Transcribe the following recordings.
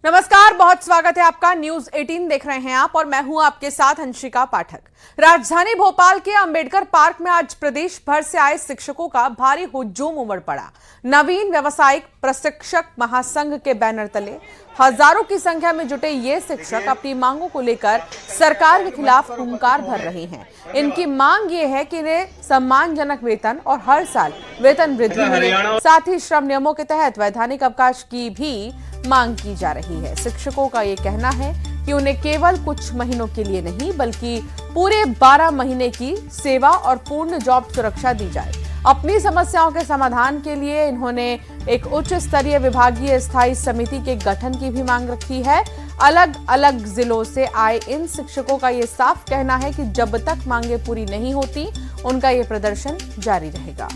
नमस्कार, बहुत स्वागत है आपका। न्यूज 18 देख रहे हैं आप और मैं हूं आपके साथ अंशिका पाठक। राजधानी भोपाल के अंबेडकर पार्क में आज प्रदेश भर से आए शिक्षकों का भारी हुजूम उमड़ पड़ा। नवीन व्यावसायिक प्रशिक्षक महासंघ के बैनर तले हजारों की संख्या में जुटे ये शिक्षक अपनी मांगों को लेकर सरकार के खिलाफ हुंकार भर रहे हैं। इनकी मांग ये है कि इन्हें सम्मानजनक वेतन और हर साल वेतन वृद्धि मिले, साथ ही श्रम नियमों के तहत वैधानिक अवकाश की भी मांग की जा रही है। शिक्षकों का ये कहना है कि उन्हें केवल कुछ महीनों के लिए नहीं बल्कि पूरे 12 महीने की सेवा और पूर्ण जॉब सुरक्षा दी जाए। अपनी समस्याओं के समाधान के लिए इन्होंने एक उच्च स्तरीय विभागीय स्थायी समिति के गठन की भी मांग रखी है। अलग अलग जिलों से आए इन शिक्षकों का ये साफ कहना है कि जब तक मांगे पूरी नहीं होती उनका ये प्रदर्शन जारी रहेगा।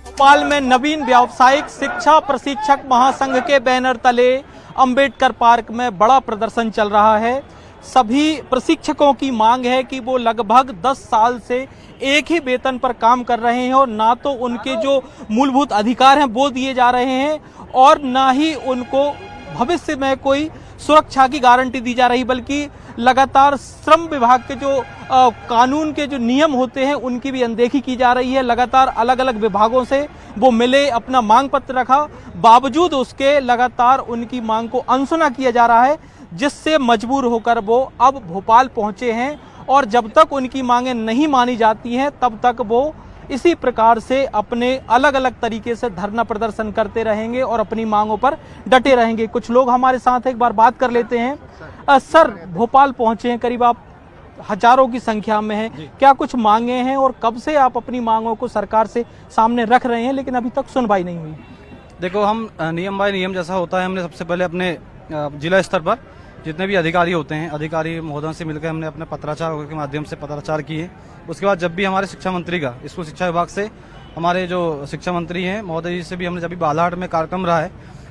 भोपाल में नवीन व्यावसायिक शिक्षा प्रशिक्षक महासंघ के बैनर तले अंबेडकर पार्क में बड़ा प्रदर्शन चल रहा है। सभी प्रशिक्षकों की मांग है कि वो लगभग 10 साल से एक ही वेतन पर काम कर रहे हैं और ना तो उनके जो मूलभूत अधिकार हैं वो दिए जा रहे हैं और ना ही उनको भविष्य में कोई सुरक्षा की गारंटी दी जा रही, बल्कि लगातार श्रम विभाग के जो कानून के जो नियम होते हैं उनकी भी अनदेखी की जा रही है। लगातार अलग अलग विभागों से वो मिले, अपना मांग पत्र रखा, बावजूद उसके लगातार उनकी मांग को अनसुना किया जा रहा है, जिससे मजबूर होकर वो अब भोपाल पहुंचे हैं और जब तक उनकी मांगें नहीं मानी जाती हैं तब तक वो इसी प्रकार से अपने अलग अलग तरीके से धरना प्रदर्शन करते रहेंगे और अपनी मांगों पर डटे रहेंगे। कुछ लोग हमारे साथ एक बार बात कर लेते हैं। सर, भोपाल पहुंचे हैं, करीब आप हजारों की संख्या में हैं, क्या कुछ मांगे हैं और कब से आप अपनी मांगों को सरकार से सामने रख रहे हैं लेकिन अभी तक सुनवाई नहीं हुई? देखो, हम नियम बाय नियम जैसा होता है, हमने सबसे पहले अपने जिला स्तर पर जितने भी अधिकारी होते हैं, अधिकारी महोदयों से मिलकर हमने अपने पत्राचार के माध्यम से पत्राचार किए। उसके बाद जब भी हमारे शिक्षा मंत्री का स्कूल शिक्षा विभाग से हमारे जो शिक्षा मंत्री हैं महोदय जी से भी हमने जब भी बालाघाट में कार्यक्रम रहा है,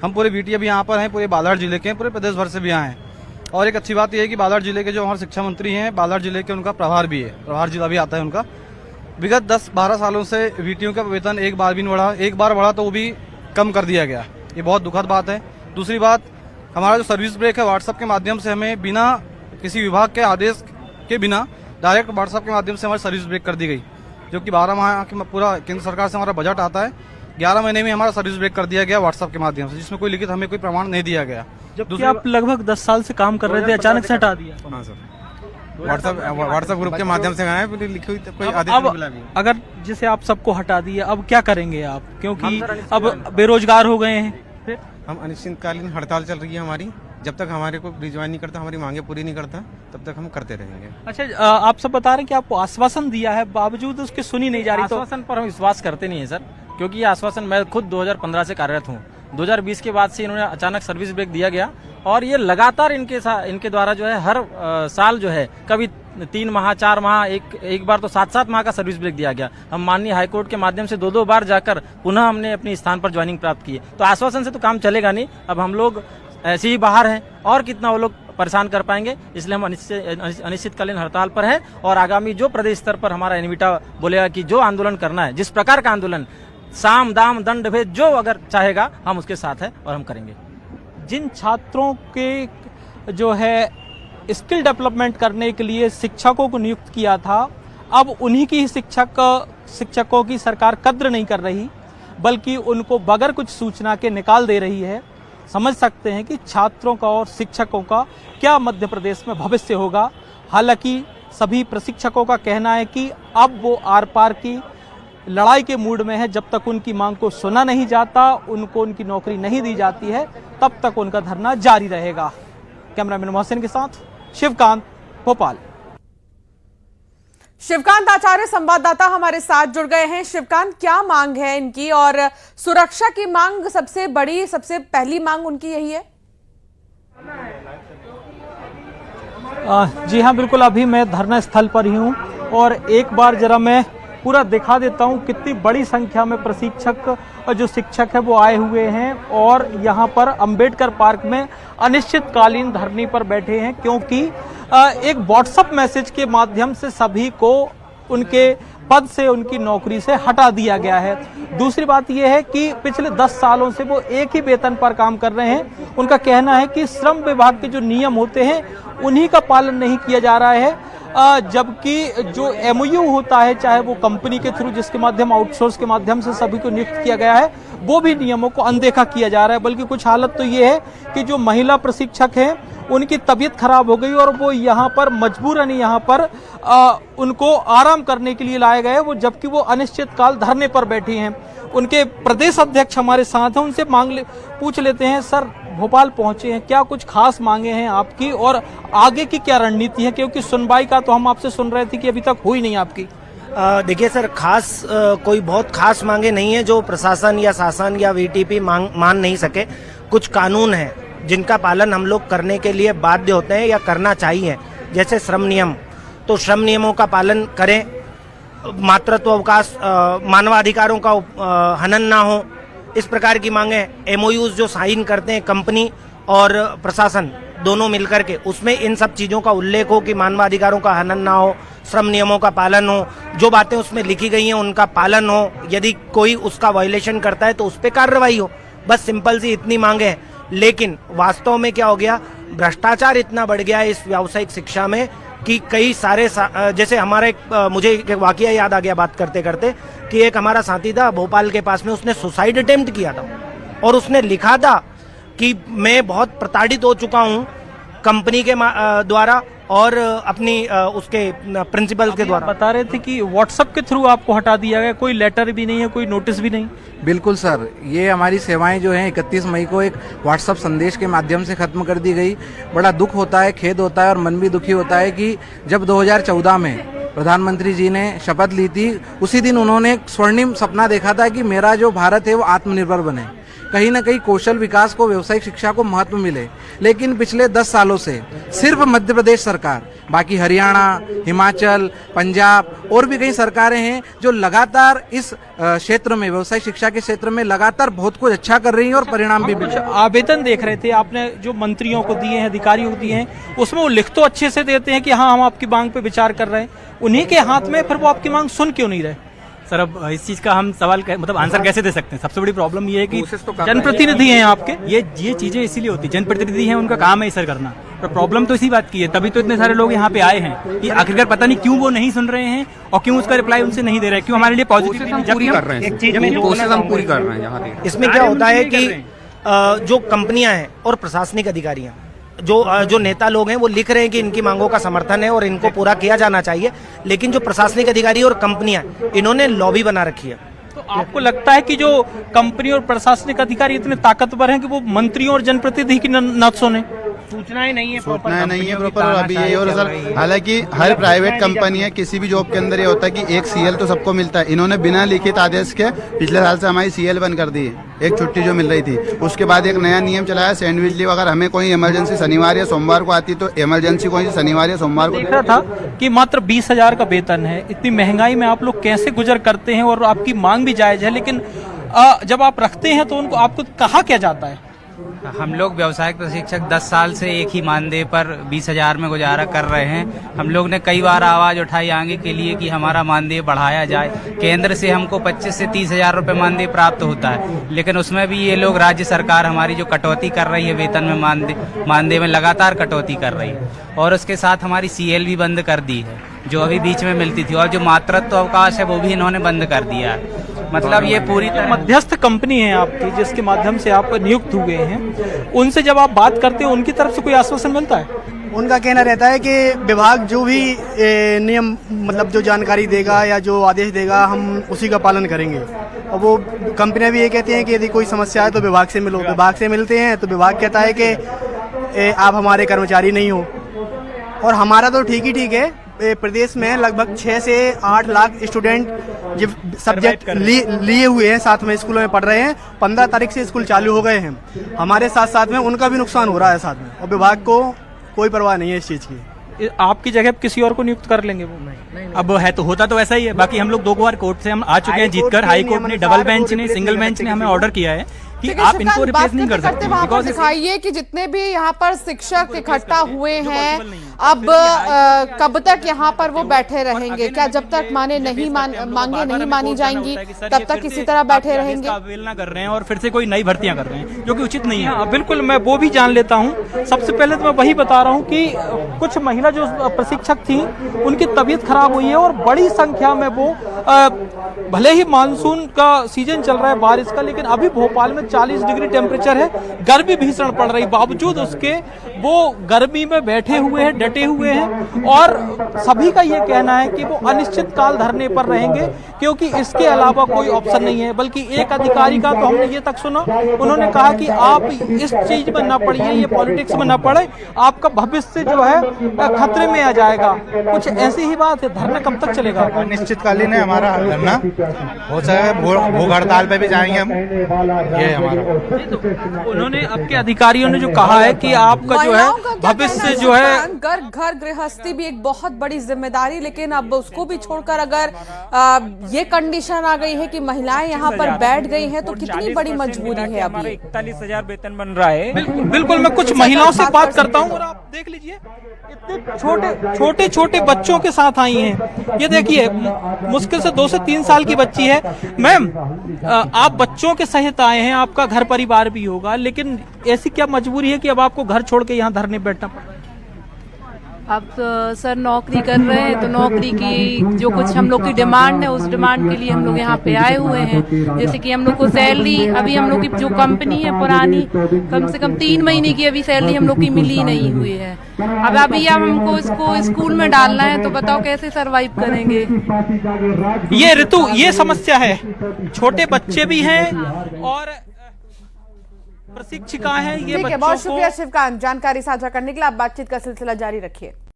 हम पूरे वीटी भी यहाँ पर हैं, पूरे बालाघाट जिले के, पूरे प्रदेश भर से भी आए हैं। और एक अच्छी बात यह है कि बालाघाट जिले के जो हमारे शिक्षा मंत्री हैं, बालाघाट जिले के उनका प्रभार भी है, प्रभार जिला भी आता है उनका। विगत 10-12 सालों से वीटियों का वेतन एक बार भी नहीं बढ़ा, एक बार बढ़ा तो वो भी कम कर दिया गया। ये बहुत दुखद बात है। दूसरी बात, हमारा जो सर्विस ब्रेक है व्हाट्सएप के माध्यम से हमें बिना किसी विभाग के आदेश के बिना डायरेक्ट व्हाट्सएप के माध्यम से हमारी सर्विस ब्रेक कर दी गई, जो कि 12 माह की पूरा केंद्र सरकार से हमारा बजट आता है, 11 महीने में हमारा सर्विस ब्रेक कर दिया गया व्हाट्सएप के माध्यम से, जिसमें कोई लिखित हमें कोई प्रमाण नहीं दिया गया। जबकि आप लगभग 10 साल से काम कर रहे थे, अचानक से हटा दिया? हाँ सर, व्हाट्सएप ग्रुप के माध्यम से गए हैं, लिखी हुई कोई आदेश नहीं मिला। अगर जिसे आप सबको हटा दिया, अब क्या करेंगे आप, क्योंकि अब बेरोजगार हो गए हैं? फिर हम अनिश्चितकालीन हड़ताल चल रही है हमारी, जब तक हमारे को रिज्वाइन नहीं करता, हमारी मांगे पूरी नहीं करता, तब तक हम करते रहेंगे। अच्छा, आप सब बता रहे हैं कि आपको आश्वासन दिया है, बावजूद उसकी सुनी नहीं जा रही। तो आश्वासन पर हम विश्वास करते नहीं है सर, क्योंकि ये आश्वासन, मैं खुद 2015 से कार्यरत हूँ। 2020 के बाद से इन्होंने अचानक सर्विस ब्रेक दिया गया और ये लगातार इनके द्वारा जो है हर साल जो है कभी 3 माह 4 माह, एक बार तो 7-7 माह का सर्विस ब्रेक दिया गया। हम माननीय हाईकोर्ट के माध्यम से 2-2 बार जाकर पुनः हमने अपने स्थान पर ज्वाइनिंग प्राप्त की। तो आश्वासन से तो काम चलेगा नहीं। अब हम लोग ऐसे ही बाहर हैं और कितना वो लोग परेशान कर पाएंगे, इसलिए हम अनिश्चितकालीन हड़ताल पर हैं और आगामी जो प्रदेश स्तर पर हमारा एनवीटा बोलेगा कि जो आंदोलन करना है, जिस प्रकार का आंदोलन, साम दाम दंड भेद जो अगर चाहेगा हम उसके साथ हैं और हम करेंगे। जिन छात्रों के जो है स्किल डेवलपमेंट करने के लिए शिक्षकों को नियुक्त किया था, अब उन्हीं की शिक्षकों की सरकार कद्र नहीं कर रही, बल्कि उनको बगैर कुछ सूचना के निकाल दे रही है। समझ सकते हैं कि छात्रों का और शिक्षकों का क्या मध्य प्रदेश में भविष्य होगा। हालांकि सभी प्रशिक्षकों का कहना है कि अब वो आर पार की लड़ाई के मूड में है। जब तक उनकी मांग को सुना नहीं जाता, उनको उनकी नौकरी नहीं दी जाती है, तब तक उनका धरना जारी रहेगा। कैमरामैन मोहसिन के साथ शिवकांत, भोपाल। शिवकांत आचार्य संवाददाता हमारे साथ जुड़ गए हैं। शिवकांत, क्या मांग है इनकी और सुरक्षा की मांग सबसे बड़ी, सबसे पहली मांग उनकी यही है? जी हाँ, बिल्कुल। अभी मैं धरना स्थल पर ही हूँ और एक बार जरा मैं पूरा दिखा देता हूँ कितनी बड़ी संख्या में प्रशिक्षक जो शिक्षक है वो आए हुए हैं और यहाँ पर अंबेडकर पार्क में अनिश्चितकालीन धरने पर बैठे हैं, क्योंकि एक व्हाट्सएप मैसेज के माध्यम से सभी को उनके पद से उनकी नौकरी से हटा दिया गया है। दूसरी बात यह है कि पिछले 10 सालों से वो एक ही वेतन पर काम कर रहे हैं। उनका कहना है कि श्रम विभाग के जो नियम होते हैं उन्हीं का पालन नहीं किया जा रहा है, जबकि जो MOU होता है, चाहे वो कंपनी के थ्रू जिसके माध्यम आउटसोर्स के माध्यम से सभी को नियुक्त किया गया है, वो भी नियमों को अनदेखा किया जा रहा है। बल्कि कुछ हालत तो ये है कि जो महिला प्रशिक्षक हैं उनकी तबीयत खराब हो गई और वो यहाँ पर मजबूरन यहाँ पर उनको आराम करने के लिए लाए गए, वो जबकि वो अनिश्चितकाल धरने पर बैठी हैं। उनके प्रदेश अध्यक्ष हमारे साथ हैं, उनसे पूछ लेते हैं। सर, भोपाल पहुंचे हैं, क्या कुछ खास मांगे हैं आपकी और आगे की क्या रणनीति है, क्योंकि सुनवाई का तो हम आपसे सुन रहे थे कि अभी तक हुई नहीं आपकी। देखिए सर, कोई बहुत खास मांगे नहीं है जो प्रशासन या शासन या VTP मान नहीं सके। कुछ कानून हैं जिनका पालन हम लोग करने के लिए बाध्य होते हैं या करना चाहिए, जैसे श्रम नियम। तो श्रम नियमों का पालन करें, मातृत्व अवकाश, मानवाधिकारों का हनन ना हो, इस प्रकार की मांगे। MOUs जो साइन करते हैं कंपनी और प्रशासन दोनों मिलकर के, उसमें इन सब चीज़ों का उल्लेख हो कि मानवाधिकारों का हनन ना हो, श्रम नियमों का पालन हो, जो बातें उसमें लिखी गई हैं उनका पालन हो, यदि कोई उसका वायलेशन करता है तो उस पर कार्रवाई हो। बस सिंपल सी इतनी मांगे हैं। लेकिन वास्तव में क्या हो गया, भ्रष्टाचार इतना बढ़ गया है इस व्यावसायिक शिक्षा में कि कई सारे जैसे हमारा मुझे एक वाकया याद आ गया बात करते करते कि एक हमारा साथी था भोपाल के पास में, उसने सुसाइड अटेम्प्ट किया था और उसने लिखा था कि मैं बहुत प्रताड़ित हो चुका हूँ कंपनी के द्वारा और अपनी उसके प्रिंसिपल के द्वारा। बता रहे थे कि व्हाट्सएप के थ्रू आपको हटा दिया गया, कोई लेटर भी नहीं है, कोई नोटिस भी नहीं। बिल्कुल सर, ये हमारी सेवाएं जो हैं 31 मई को एक व्हाट्सएप संदेश के माध्यम से खत्म कर दी गई। बड़ा दुख होता है, खेद होता है और मन भी दुखी होता है कि जब 2014 में प्रधानमंत्री जी ने शपथ ली थी, उसी दिन उन्होंने एक स्वर्णिम सपना देखा था कि मेरा जो भारत है वो आत्मनिर्भर बने, कहीं ना कहीं कौशल विकास को, व्यावसायिक शिक्षा को महत्व मिले। लेकिन पिछले 10 सालों से सिर्फ मध्य प्रदेश सरकार, बाकी हरियाणा, हिमाचल, पंजाब और भी कई सरकारें हैं जो लगातार इस क्षेत्र में, व्यावसायिक शिक्षा के क्षेत्र में लगातार बहुत कुछ अच्छा कर रही हैं और परिणाम भी मिले। आवेदन देख रहे थे आपने जो मंत्रियों को दिए हैं, अधिकारियों को दिए हैं, उसमें वो लिख तो अच्छे से देते हैं कि हाँ हम आपकी मांग पे विचार कर रहे हैं, उन्हीं के हाथ में फिर वो आपकी मांग सुन क्यों नहीं रहे? सर, अब इस चीज का हम सवाल मतलब आंसर कैसे दे सकते हैं? सबसे बड़ी प्रॉब्लम ये है कि जनप्रतिनिधि हैं आपके, ये चीजें इसीलिए होती है, जनप्रतिनिधि हैं, उनका काम है सर करना। तो प्रॉब्लम तो इसी बात की है, तभी तो इतने सारे लोग यहाँ पे आए हैं कि आखिरकार पता नहीं क्यों वो नहीं सुन रहे हैं और क्यों उसका रिप्लाई उनसे नहीं दे रहे हैं, क्यों हमारे लिए पॉजिटिव पूरी कर रहे हैं, प्रोसेस हम पूरी कर रहे हैं यहाँ पे। इसमें क्या होता है कि जो कंपनियां हैं और प्रशासनिक अधिकारियां, जो नेता लोग हैं वो लिख रहे हैं कि इनकी मांगों का समर्थन है और इनको पूरा किया जाना चाहिए, लेकिन जो प्रशासनिक अधिकारी और कंपनियां, इन्होंने लॉबी बना रखी है। तो आपको लगता है कि जो कंपनी और प्रशासनिक अधिकारी इतने ताकतवर हैं कि वो मंत्रियों और जनप्रतिनिधि की न सुने? सूचनाएं नहीं है प्रॉपर अभी ये। और सर, हालांकि हर प्राइवेट कंपनी है, किसी भी जॉब के अंदर ये होता है कि एक CL तो सबको मिलता है। इन्होंने बिना लिखित आदेश के पिछले साल से हमारी CL बंद कर दी है, एक छुट्टी जो मिल रही थी। उसके बाद एक नया नियम चलाया, सैंडविच लीव। अगर हमें कोई इमरजेंसी शनिवार या सोमवार को आती तो इमरजेंसी कोई शनिवार या सोमवार को। देख रहा था कि मात्र 20,000 का वेतन है, इतनी महंगाई में आप लोग कैसे गुजर करते हैं और आपकी मांग भी जायज है, लेकिन जब आप रखते हैं तो उनको आपको कहा क्या जाता है? हम लोग व्यवसायिक प्रशिक्षक 10 साल से एक ही मानदेय पर 20,000 में गुजारा कर रहे हैं। हम लोग ने कई बार आवाज़ उठाई आगे के लिए कि हमारा मानदेय बढ़ाया जाए। केंद्र से हमको 25 से 30,000 रुपये मानदेय प्राप्त होता है, लेकिन उसमें भी ये लोग, राज्य सरकार हमारी जो कटौती कर रही है वेतन में, मानदेय में लगातार कटौती कर रही है और उसके साथ हमारी CL भी बंद कर दी है जो अभी बीच में मिलती थी, और जो मातृत्व अवकाश है वो भी इन्होंने बंद कर दिया है। मतलब ये पूरी मध्यस्थ कंपनी है आपकी जिसके माध्यम से आप नियुक्त हुए हैं, उनसे जब आप बात करते हैं उनकी तरफ से कोई आश्वासन मिलता है? उनका कहना रहता है कि विभाग जो भी नियम, मतलब जो जानकारी देगा या जो आदेश देगा, हम उसी का पालन करेंगे। और वो कंपनियां भी ये कहती हैं कि यदि कोई समस्या है तो विभाग से मिलो। विभाग से मिलते हैं तो विभाग कहता है कि आप हमारे कर्मचारी नहीं हो। और हमारा तो ठीक ही ठीक है, प्रदेश में लगभग 6 से 8 लाख स्टूडेंट जो सब्जेक्ट लिए हुए हैं, साथ में स्कूलों में पढ़ रहे हैं। 15 तारीख से स्कूल चालू हो गए हैं, हमारे साथ साथ में उनका भी नुकसान हो रहा है साथ में, और विभाग को कोई परवाह नहीं है इस चीज़ की। आपकी जगह किसी और को नियुक्त कर लेंगे वो? नहीं। अब है तो होता तो ऐसा ही है। बाकी हम लोग 2 बार कोर्ट से हम आ चुके हैं जीतकर, हाई कोर्ट ने, डबल बेंच ने, सिंगल बेंच ने हमें ऑर्डर किया है कि आप इनको रिप्लेस नहीं कर सकते वहाँ पर बिकॉज दिखाइए कि जितने भी यहाँ पर शिक्षक इकट्ठा हुए हैं, अब कब तक यहाँ पर वो बैठे रहेंगे? क्या जब तक मांगे नहीं मानी जाएंगी तब तक इसी तरह बैठे रहेंगे? अवेल कर रहे हैं और फिर से कोई नई भर्तियां कर रहे हैं जो कि उचित नहीं है। बिल्कुल, मैं वो भी जान लेता हूँ। सबसे पहले तो मैं वही बता रहा हूँ कि कुछ महिला जो प्रशिक्षक थी उनकी तबीयत खराब हुई है और बड़ी संख्या में वो भले ही मानसून का सीजन चल रहा है बारिश का, लेकिन अभी भोपाल में 40 डिग्री टेम्परेचर है, गर्मी भीषण पड़ रही, बावजूद उसके वो गर्मी में बैठे हुए हैं, डटे हुए हैं और सभी का ये कहना है कि वो अनिश्चित काल धरने पर रहेंगे क्योंकि इसके अलावा कोई ऑप्शन नहीं है। बल्कि एक अधिकारी का तो हमने ये तक सुना, उन्होंने कहा कि आप इस चीज में न पड़िए, ये पॉलिटिक्स में न पड़े, आपका भविष्य जो है खतरे में आ जाएगा। कुछ ऐसी ही बात है। धरना कब तक चलेगा? अनिश्चितकालीन है हमारा धरना, हो सके भूख हड़ताल पे भी जाएंगे हम, ये हमारा। उन्होंने आपके अधिकारियों ने जो कहा है कि आपका जो है भविष्य जो है घर गृहस्थी भी एक बहुत बड़ी जिम्मेदारी, लेकिन अब उसको भी छोड़कर अगर ये कंडीशन आ गई है कि महिलाएं यहाँ पर बैठ गई हैं तो कितनी बड़ी मजबूरी है। अभी 41,000 वेतन बन रहा है। बिल्कुल मैं कुछ महिलाओं से बात करता हूँ और आप देख लीजिए इतने छोटे बच्चों के साथ आई हैं। ये देखिए मुश्किल से 2 से 3 साल की बच्ची है। मैम, आप बच्चों के सहित आए हैं, आपका घर परिवार भी होगा, लेकिन ऐसी क्या मजबूरी है कि अब आपको घर छोड़ के यहाँ धरने बैठना पड़ रहा है? अब सर नौकरी कर रहे हैं तो नौकरी की जो कुछ हम लोग की डिमांड है उस डिमांड के लिए हम लोग यहाँ पे आए हुए हैं। जैसे कि हम लोग को सैलरी, अभी हम लोग की जो कंपनी है पुरानी, कम से कम 3 महीने की अभी सैलरी हम लोग की मिली नहीं हुई है। अब अभी हमको इसको स्कूल में डालना है तो बताओ कैसे सरवाइव करेंगे? ये ऋतु, ये समस्या है, छोटे बच्चे भी हैं और प्रशिक्षिका है। ये ठीक है, बहुत शुक्रिया शिवकांत जानकारी साझा करने के लिए। आप बातचीत का सिलसिला जारी रखिए।